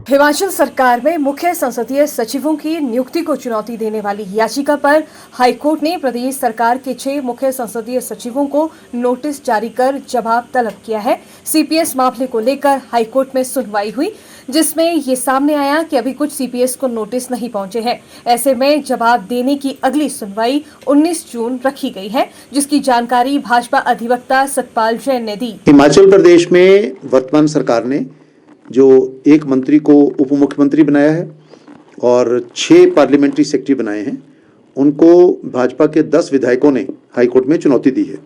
हिमाचल सरकार में मुख्य संसदीय सचिवों की नियुक्ति को चुनौती देने वाली याचिका पर हाईकोर्ट ने प्रदेश सरकार के 6 मुख्य संसदीय सचिवों को नोटिस जारी कर जवाब तलब किया है। सीपीएस मामले को लेकर हाईकोर्ट में सुनवाई हुई, जिसमें ये सामने आया कि अभी कुछ सीपीएस को नोटिस नहीं पहुंचे हैं। ऐसे में जवाब देने की अगली सुनवाई 19 जून रखी गई है, जिसकी जानकारी भाजपा अधिवक्ता सतपाल जैन ने दी। हिमाचल प्रदेश में वर्तमान सरकार ने जो एक मंत्री को उप मुख्यमंत्री बनाया है और 6 पार्लियामेंट्री सेक्रेटरी बनाए हैं, उनको भाजपा के 10 विधायकों ने हाईकोर्ट में चुनौती दी है।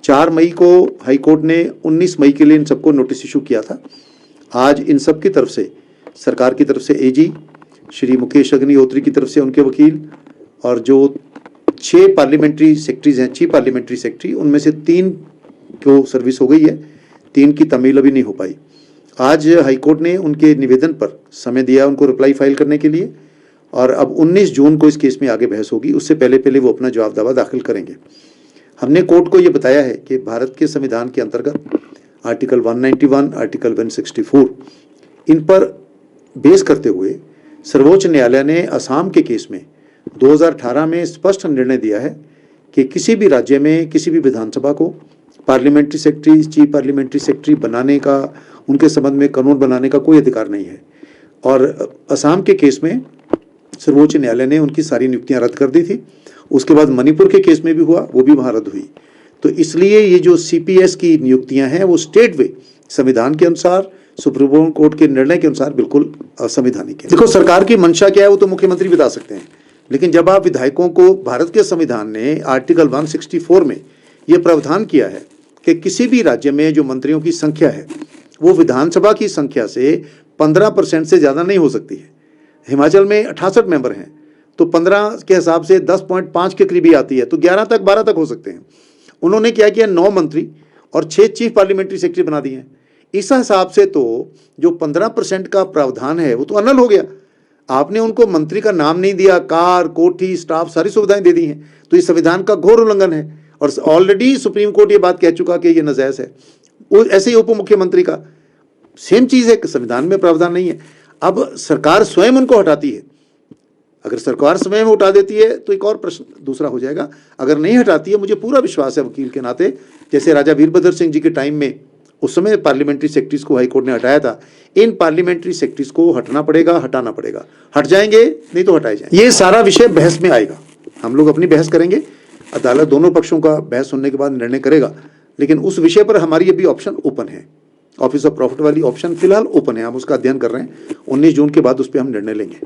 4 मई को हाईकोर्ट ने 19 मई के लिए इन सबको नोटिस इशू किया था। आज इन सब की तरफ से, सरकार की तरफ से एजी श्री मुकेश अग्निहोत्री की तरफ से उनके वकील और जो 6 पार्लियामेंट्री सेक्रेटरीज हैं, 6 पार्लियामेंट्री सेक्रेटरी, उनमें से 3 को सर्विस हो गई है, 3 की तमील अभी नहीं हो पाई। आज हाईकोर्ट ने उनके निवेदन पर समय दिया उनको रिप्लाई फाइल करने के लिए, और अब 19 जून को इस केस में आगे बहस होगी। उससे पहले वो अपना जवाब दावा दाखिल करेंगे। हमने कोर्ट को ये बताया है कि भारत के संविधान के अंतर्गत आर्टिकल 191, आर्टिकल 164, इन पर बेस करते हुए सर्वोच्च न्यायालय ने असम के केस में 2018 में स्पष्ट निर्णय दिया है कि किसी भी राज्य में किसी भी विधानसभा को parliamentary secretary, chief parliamentary secretary बनाने का, उनके संबंध में कानून बनाने का कोई अधिकार नहीं है। और असम के केस में सर्वोच्च न्यायालय ने उनकी सारी नियुक्तियां रद्द कर दी थी। उसके बाद मणिपुर के केस में भी हुआ, वो भी वहां रद्द हुई। तो इसलिए ये जो सीपीएस की नियुक्तियां हैं वो स्टेट वे संविधान के अनुसार, सुप्रीम कोर्ट के निर्णय के अनुसार बिल्कुल असंवैधानिक है। देखो, सरकार की मंशा क्या है वो तो मुख्यमंत्री बता सकते हैं, लेकिन जब आप विधायकों को, भारत के संविधान ने आर्टिकल 164 में यह प्रावधान किया है कि किसी भी राज्य में जो मंत्रियों की संख्या है वो विधानसभा की संख्या से 15% से ज़्यादा नहीं हो सकती है। हिमाचल में 68 मेंबर हैं, तो 15 के हिसाब से 10.5 के करीबी आती है, तो 11 तक 12 तक हो सकते हैं। उन्होंने क्या किया, 9 मंत्री और 6 चीफ पार्लियामेंट्री सेक्रेटरी बना दिए हैं। इस हिसाब से तो जो 15% का प्रावधान है वो तो अनल हो गया। आपने उनको मंत्री का नाम नहीं दिया, कार, कोठी, स्टाफ, सारी सुविधाएं दे दी हैं, तो ये संविधान का घोर उल्लंघन है। और ऑलरेडी सुप्रीम कोर्ट ये बात कह चुका कि ये नाजायज है। ऐसे ही उप मुख्यमंत्री का सेम चीज है कि संविधान में प्रावधान नहीं है। अब सरकार स्वयं उनको हटाती है। अगर सरकार स्वयं उठा देती है तो एक और प्रश्न दूसरा हो जाएगा। अगर नहीं हटाती है, मुझे पूरा विश्वास है वकील के नाते, जैसे राजा वीरभद्र सिंह जी के टाइम में उस समय पार्लियामेंट्री सेक्रेटरीज को हाईकोर्ट ने हटाया था, इन पार्लियामेंट्री सेक्रेटरीज को हटना पड़ेगा, हटाना पड़ेगा। हट जाएंगे नहीं तो हटाए जाएंगे। ये सारा विषय बहस में आएगा। हम लोग अपनी बहस करेंगे, अदालत दोनों पक्षों का बहस सुनने के बाद निर्णय करेगा, लेकिन उस विषय पर हमारी अभी ऑप्शन ओपन है। ऑफिस ऑफ प्रॉफिट वाली ऑप्शन फिलहाल ओपन है, हम उसका अध्ययन कर रहे हैं। 19 जून के बाद उस पर हम निर्णय लेंगे।